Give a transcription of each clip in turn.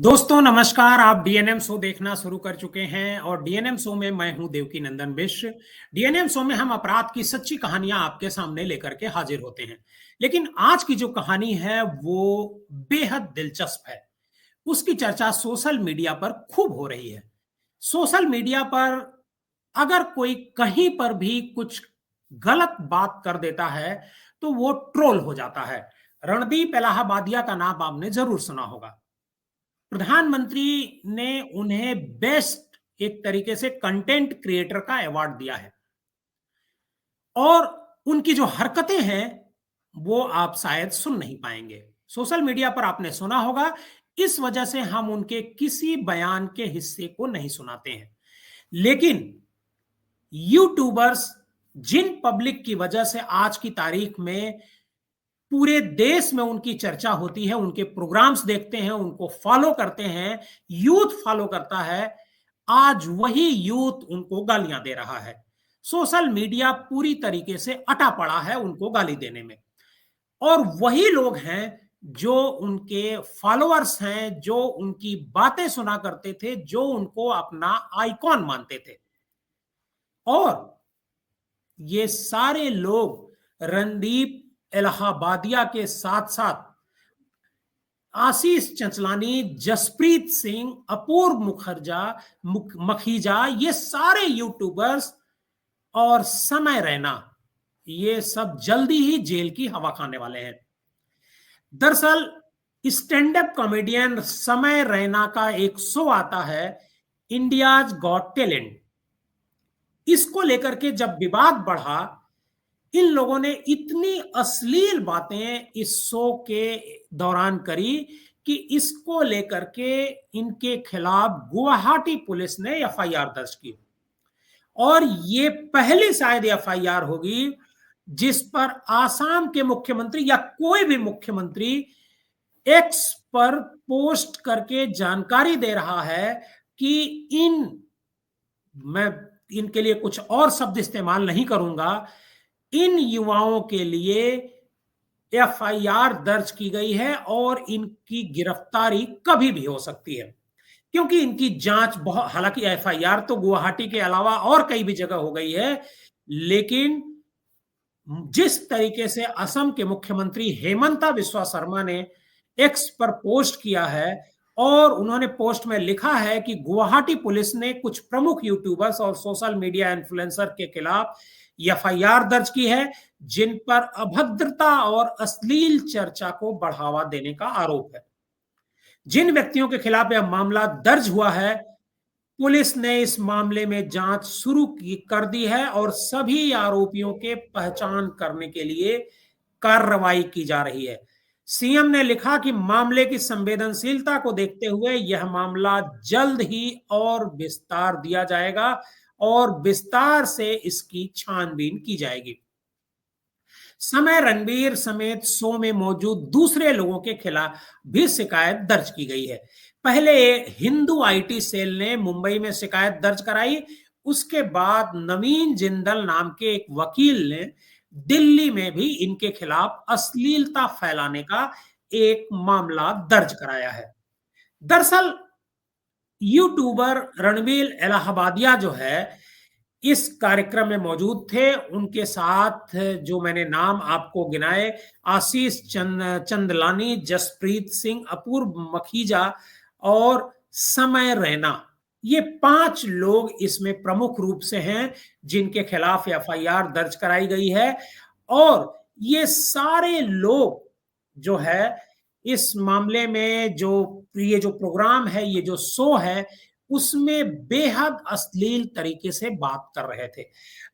दोस्तों नमस्कार। आप डीएनएम शो देखना शुरू कर चुके हैं और डीएनएम शो में मैं हूं देवकी नंदन मिश्र। डीएनएम शो में हम अपराध की सच्ची कहानियां आपके सामने लेकर के हाजिर होते हैं। लेकिन आज की जो कहानी है वो बेहद दिलचस्प है। उसकी चर्चा सोशल मीडिया पर खूब हो रही है। सोशल मीडिया पर अगर कोई कहीं पर भी कुछ गलत बात कर देता है तो वो ट्रोल हो जाता है। रणदीप इलाहाबादिया का नाम आपने जरूर सुना होगा। प्रधानमंत्री ने उन्हें बेस्ट एक तरीके से कंटेंट क्रिएटर का अवार्ड दिया है और उनकी जो हरकतें हैं वो आप शायद सुन नहीं पाएंगे। सोशल मीडिया पर आपने सुना होगा, इस वजह से हम उनके किसी बयान के हिस्से को नहीं सुनाते हैं। लेकिन यूट्यूबर्स जिन पब्लिक की वजह से आज की तारीख में पूरे देश में उनकी चर्चा होती है, उनके प्रोग्राम्स देखते हैं, उनको फॉलो करते हैं, यूथ फॉलो करता है, आज वही यूथ उनको गालियां दे रहा है। सोशल मीडिया पूरी तरीके से अटा पड़ा है उनको गाली देने में। और वही लोग हैं जो उनके फॉलोअर्स हैं, जो उनकी बातें सुना करते थे, जो उनको अपना आइकॉन मानते थे। और ये सारे लोग रणदीप इलाहाबादिया के साथ साथ आशीष चंचलानी, जसप्रीत सिंह, अपूर्व मखीजा, ये सारे यूट्यूबर्स और समय रैना, ये सब जल्दी ही जेल की हवा खाने वाले हैं। दरअसल स्टैंड अप कॉमेडियन समय रैना का एक शो आता है, इंडियाज गॉट टैलेंट। इसको लेकर के जब विवाद बढ़ा, इन लोगों ने इतनी अश्लील बातें इस शो के दौरान करी कि इसको लेकर के इनके खिलाफ गुवाहाटी पुलिस ने एफआईआर दर्ज की। और ये पहली शायद एफआईआर होगी जिस पर आसाम के मुख्यमंत्री या कोई भी मुख्यमंत्री एक्स पर पोस्ट करके जानकारी दे रहा है कि मैं इनके लिए कुछ और शब्द इस्तेमाल नहीं करूंगा, इन युवाओं के लिए एफआईआर दर्ज की गई है और इनकी गिरफ्तारी कभी भी हो सकती है। क्योंकि इनकी जांच बहुत, हालांकि एफआईआर तो गुवाहाटी के अलावा और कई भी जगह हो गई है, लेकिन जिस तरीके से असम के मुख्यमंत्री हेमंता बिस्वा शर्मा ने एक्स पर पोस्ट किया है और उन्होंने पोस्ट में लिखा है कि गुवाहाटी पुलिस ने कुछ प्रमुख यूट्यूबर्स और सोशल मीडिया इन्फ्लुएंसर के खिलाफ एफआईआर दर्ज की है जिन पर अभद्रता और अश्लील चर्चा को बढ़ावा देने का आरोप है। जिन व्यक्तियों के खिलाफ यह मामला दर्ज हुआ है, पुलिस ने इस मामले में जांच शुरू कर दी है और सभी आरोपियों के पहचान करने के लिए कार्रवाई की जा रही है। सीएम ने लिखा कि मामले की संवेदनशीलता को देखते हुए यह मामला जल्द ही और विस्तार दिया जाएगा और विस्तार से इसकी छानबीन की जाएगी। समय रणबीर समेत शो में मौजूद दूसरे लोगों के खिलाफ भी शिकायत दर्ज की गई है। पहले हिंदू आईटी सेल ने मुंबई में शिकायत दर्ज कराई, उसके बाद नवीन जिंदल नाम के एक वकील ने दिल्ली में भी इनके खिलाफ अश्लीलता फैलाने का एक मामला दर्ज कराया है। दरअसल यूट्यूबर रणबीर इलाहाबादिया जो है इस कार्यक्रम में मौजूद थे। उनके साथ जो मैंने नाम आपको गिनाए, आशीष चंदलानी, जसप्रीत सिंह, अपूर्व मखीजा और समय रैना, ये 5 लोग इसमें प्रमुख रूप से हैं जिनके खिलाफ एफआईआर दर्ज कराई गई है। और ये सारे लोग जो है इस मामले में ये जो प्रोग्राम है, ये जो शो है, उसमें बेहद अश्लील तरीके से बात कर रहे थे।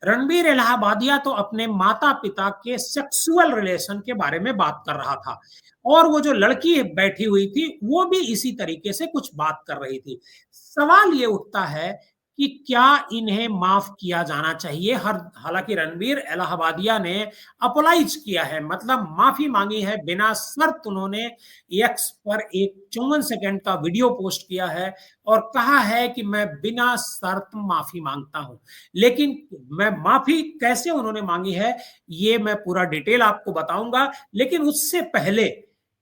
रणबीर इलाहाबादिया तो अपने माता पिता के सेक्सुअल रिलेशन के बारे में बात कर रहा था और वो जो लड़की बैठी हुई थी वो भी इसी तरीके से कुछ बात कर रही थी। सवाल ये उठता है कि क्या इन्हें माफ किया जाना चाहिए। हालांकि रणबीर इलाहाबादिया ने अपोलाइज किया है, मतलब माफी मांगी है बिना शर्त। उन्होंने एक्स पर एक 54 सेकंड का वीडियो पोस्ट किया है और कहा है कि मैं बिना शर्त माफी मांगता हूं। लेकिन मैं माफी कैसे उन्होंने मांगी है ये मैं पूरा डिटेल आपको बताऊंगा, लेकिन उससे पहले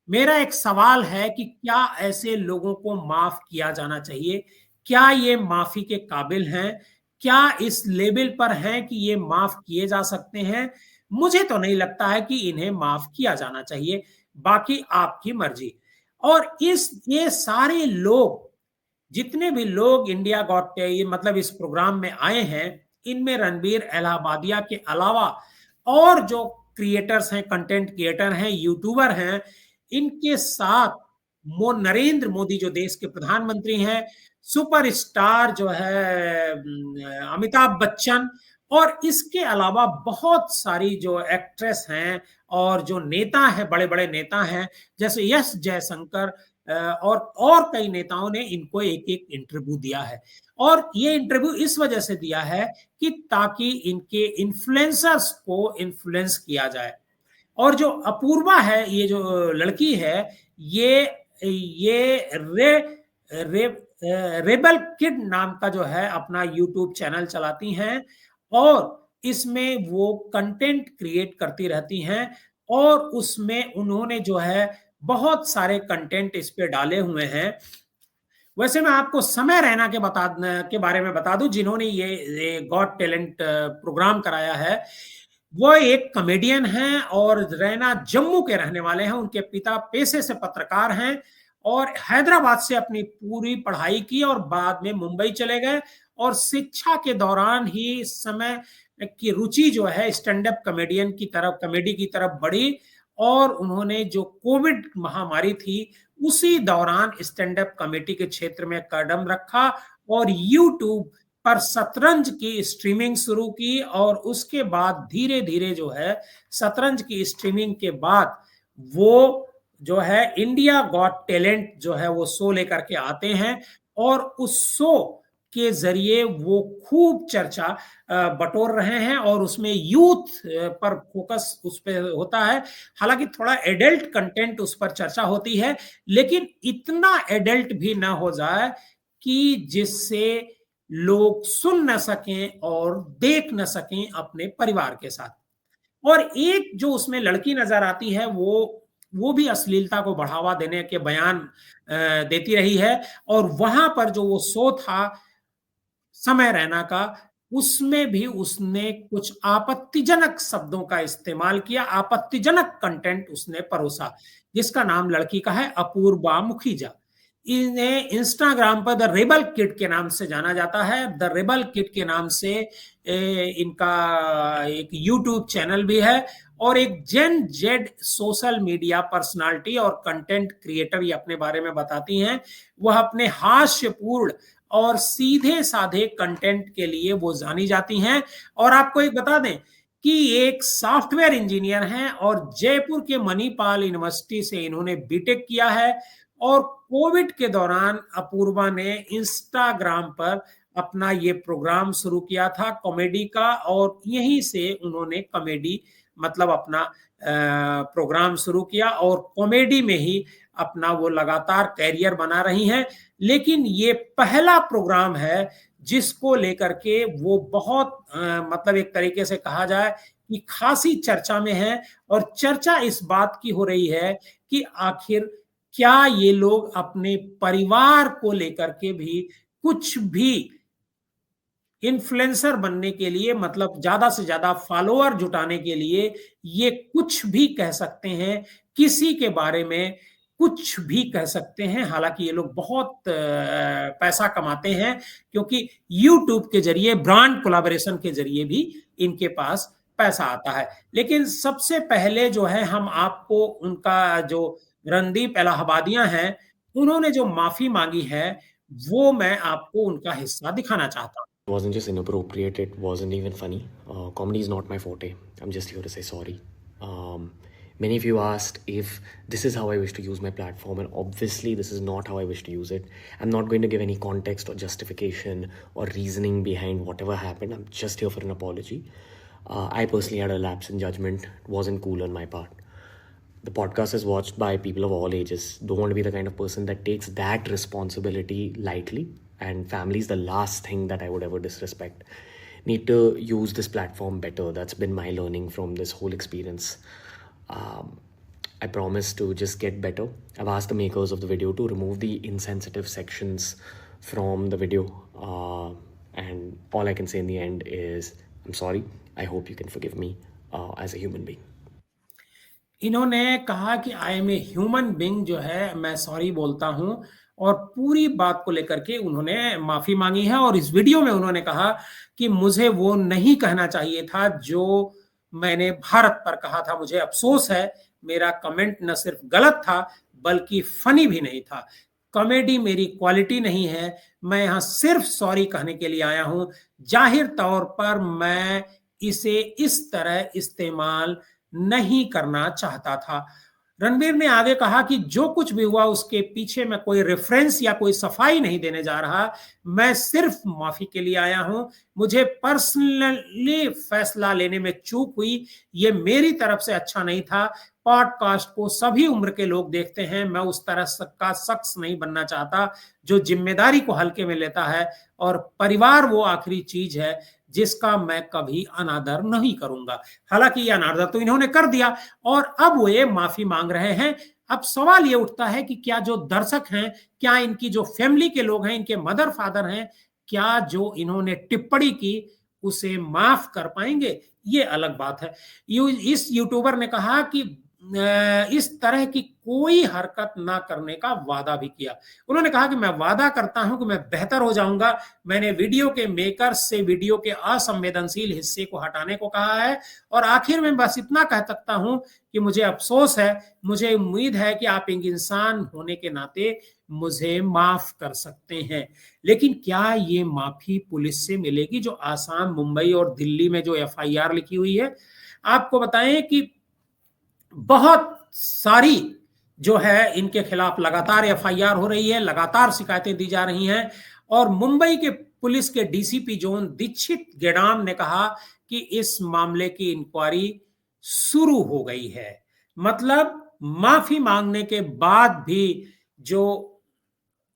मेरा एक सवाल है कि क्या ऐसे लोगों को माफ किया जाना चाहिए? क्या ये माफी के काबिल हैं? क्या इस लेवल पर हैं कि ये माफ किए जा सकते हैं? मुझे तो नहीं लगता है कि इन्हें माफ किया जाना चाहिए। बाकी आपकी मर्जी। और इस ये सारे लोग, जितने भी लोग इंडिया गॉट ये मतलब इस प्रोग्राम में आए हैं, इनमें रणबीर इलाहाबादिया के अलावा और जो क्रिएटर्स हैं, कंटेंट क्रिएटर हैं, यूट्यूबर हैं, इनके साथ नरेंद्र मोदी जो देश के प्रधानमंत्री हैं, सुपरस्टार जो है अमिताभ बच्चन, और इसके अलावा बहुत सारी जो एक्ट्रेस हैं और जो नेता हैं, बड़े बड़े नेता हैं, जैसे यश जयशंकर, और कई नेताओं ने इनको एक एक इंटरव्यू दिया है। और ये इंटरव्यू इस वजह से दिया है कि ताकि इनके इन्फ्लुएंसर्स को इन्फ्लुएंस किया जाए। और जो अपूर्वा है, ये जो लड़की है, ये रे रेबल किड नाम का जो है अपना यूट्यूब चैनल चलाती हैं, और इसमें वो कंटेंट क्रिएट करती रहती हैं, और उसमें उन्होंने जो है बहुत सारे कंटेंट इस पे डाले हुए हैं। वैसे मैं आपको समय रैना के बारे में बता दूं, जिन्होंने ये गॉट टैलेंट प्रोग्राम कराया है। वो एक कॉमेडियन हैं और रैना जम्मू के रहने वाले हैं। उनके पिता पेशे से पत्रकार हैं और हैदराबाद से अपनी पूरी पढ़ाई की और बाद में मुंबई चले गए, और शिक्षा के दौरान ही इस समय की रुचि जो है स्टैंड अप कॉमेडी की तरफ बढ़ी, और उन्होंने जो कोविड महामारी थी उसी दौरान स्टैंड अप कॉमेडी के क्षेत्र में कदम रखा और यूट्यूब पर शतरंज की स्ट्रीमिंग शुरू की। और उसके बाद धीरे धीरे जो है शतरंज की स्ट्रीमिंग के बाद वो जो है इंडिया गॉट टैलेंट जो है वो शो लेकर के आते हैं, और उस शो के जरिए वो खूब चर्चा बटोर रहे हैं, और उसमें यूथ पर फोकस उस पर होता है। हालांकि थोड़ा एडल्ट कंटेंट उस पर चर्चा होती है, लेकिन इतना एडल्ट भी ना हो जाए कि जिससे लोग सुन न सकें और देख न सकें अपने परिवार के साथ। और एक जो उसमें लड़की नजर आती है, वो भी अश्लीलता को बढ़ावा देने के बयान देती रही है। और वहां पर जो वो शो था समय रैना का, उसमें भी उसने कुछ आपत्तिजनक शब्दों का इस्तेमाल किया, आपत्तिजनक कंटेंट उसने परोसा, जिसका नाम लड़की का है अपूर्वा मुखीजा। इन्हें इंस्टाग्राम पर द रेबल किड के नाम से जाना जाता है। द रेबल किड के नाम से इनका एक यूट्यूब चैनल भी है, और एक जेन जेड सोशल मीडिया पर्सनालिटी और कंटेंट क्रिएटर ये अपने बारे में बताती हैं। वह अपने हास्यपूर्ण और सीधे साधे कंटेंट के लिए वो जानी जाती हैं। और आपको एक बता दें कि एक सॉफ्टवेयर इंजीनियर हैं और जयपुर के मणिपाल यूनिवर्सिटी से इन्होंने बीटेक किया है। और कोविड के दौरान अपूर्वा ने इंस्टाग्राम पर अपना ये प्रोग्राम शुरू किया था कॉमेडी का, और यहीं से उन्होंने कॉमेडी मतलब अपना प्रोग्राम शुरू किया, और कॉमेडी में ही अपना वो लगातार कैरियर बना रही हैं। लेकिन ये पहला प्रोग्राम है जिसको लेकर के वो बहुत मतलब एक तरीके से कहा जाए कि खासी चर्चा में है। और चर्चा इस बात की हो रही है कि आखिर क्या ये लोग अपने परिवार को लेकर के भी कुछ भी इन्फ्लुएंसर बनने के लिए, मतलब ज्यादा से ज्यादा फॉलोअर जुटाने के लिए ये कुछ भी कह सकते हैं, किसी के बारे में कुछ भी कह सकते हैं। हालांकि ये लोग बहुत पैसा कमाते हैं, क्योंकि यूट्यूब के जरिए ब्रांड कोलैबोरेशन के जरिए भी इनके पास पैसा आता है। लेकिन सबसे पहले जो है हम आपको उनका जो रणदीप इलाहाबादियां हैं, उन्होंने जो माफी मांगी है, वो मैं आपको उनका हिस्सा दिखाना चाहता हूं। It wasn't just inappropriate, it wasn't even funny. Comedy is not my forte. I'm just here to say sorry. Many of you asked if this is how I wish to use my platform, and obviously, this is not how I wish to use it. I'm not going to give any context or justification or reasoning behind whatever happened. I'm just here for an apology. I personally had a lapse in judgment. It wasn't cool on my part. The podcast is watched by people of all ages. Don't want to be the kind of person that takes that responsibility lightly. And family is the last thing that I would ever disrespect. Need to use this platform better. That's been my learning from this whole experience. I promise to just get better. I've asked the makers of the video to remove the insensitive sections from the video. And all I can say in the end is, I'm sorry. I hope you can forgive me as a human being. इन्होंने कहा कि I am a human being, जो है मैं sorry बोलता हूं, और पूरी बात को लेकर के उन्होंने माफी मांगी है। और इस वीडियो में उन्होंने कहा कि मुझे वो नहीं कहना चाहिए था जो मैंने भारत पर कहा था, मुझे अफसोस है, मेरा कमेंट न सिर्फ गलत था बल्कि फनी भी नहीं था। कॉमेडी मेरी क्वालिटी नहीं है, मैं यहां सिर्फ सॉरी कहने के लिए आया हूं। जाहिर तौर पर मैं इसे इस तरह इस्तेमाल नहीं करना चाहता था। रणबीर ने आगे कहा कि जो कुछ भी हुआ उसके पीछे मैं कोई रेफरेंस या कोई सफाई नहीं देने जा रहा, मैं सिर्फ माफी के लिए आया हूं। मुझे पर्सनली फैसला लेने में चूक हुई, ये मेरी तरफ से अच्छा नहीं था। पॉडकास्ट को सभी उम्र के लोग देखते हैं, मैं उस तरह का शख्स नहीं बनना चाहता जो जिम्मेदारी को हल्के में लेता है, और परिवार वो आखिरी चीज है जिसका मैं कभी अनादर नहीं करूंगा। हालांकि ये अनादर तो इन्होंने कर दिया और अब वो ये माफी मांग रहे हैं। अब सवाल ये उठता है कि क्या जो दर्शक हैं, क्या इनकी जो फैमिली के लोग हैं, इनके मदर फादर हैं, क्या जो इन्होंने टिप्पणी की उसे माफ कर पाएंगे? ये अलग बात है। इस यूट्यूबर ने कहा कि इस तरह की कोई हरकत ना करने का वादा भी किया। उन्होंने कहा कि मैं वादा करता हूं कि मैं बेहतर हो जाऊंगा। मैंने वीडियो के मेकर्स से वीडियो के असंवेदनशील हिस्से को हटाने को कहा है, और आखिर में बस इतना कह सकता हूं कि मुझे अफसोस है, मुझे उम्मीद है कि आप एक इंसान होने के नाते मुझे माफ कर सकते हैं। लेकिन क्या ये माफी पुलिस से मिलेगी, जो आसाम, मुंबई और दिल्ली में जो एफआईआर लिखी हुई है? आपको बताएं कि बहुत सारी जो है इनके खिलाफ लगातार एफआईआर हो रही है, लगातार शिकायतें दी जा रही हैं। और मुंबई के पुलिस के डीसीपी जोन दीक्षित गेडाम ने कहा कि इस मामले की इंक्वायरी शुरू हो गई है। मतलब माफी मांगने के बाद भी जो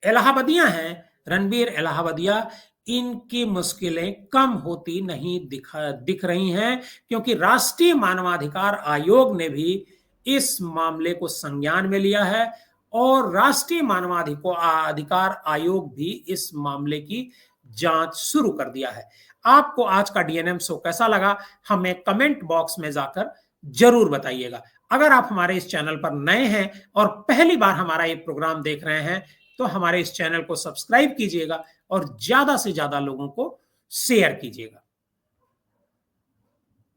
इलाहाबादियां हैं, रणबीर इलाहाबादिया, इनकी मुश्किलें कम होती नहीं दिख रही हैं, क्योंकि राष्ट्रीय मानवाधिकार आयोग ने भी इस मामले को संज्ञान में लिया है, और राष्ट्रीय मानवाधिकार आयोग भी इस मामले की जांच शुरू कर दिया है। आपको आज का डीएनएम शो कैसा लगा, हमें कमेंट बॉक्स में जाकर जरूर बताइएगा। अगर आप हमारे इस चैनल पर नए हैं और पहली बार हमारा ये प्रोग्राम देख रहे हैं, तो हमारे इस चैनल को सब्सक्राइब कीजिएगा और ज्यादा से ज्यादा लोगों को शेयर कीजिएगा।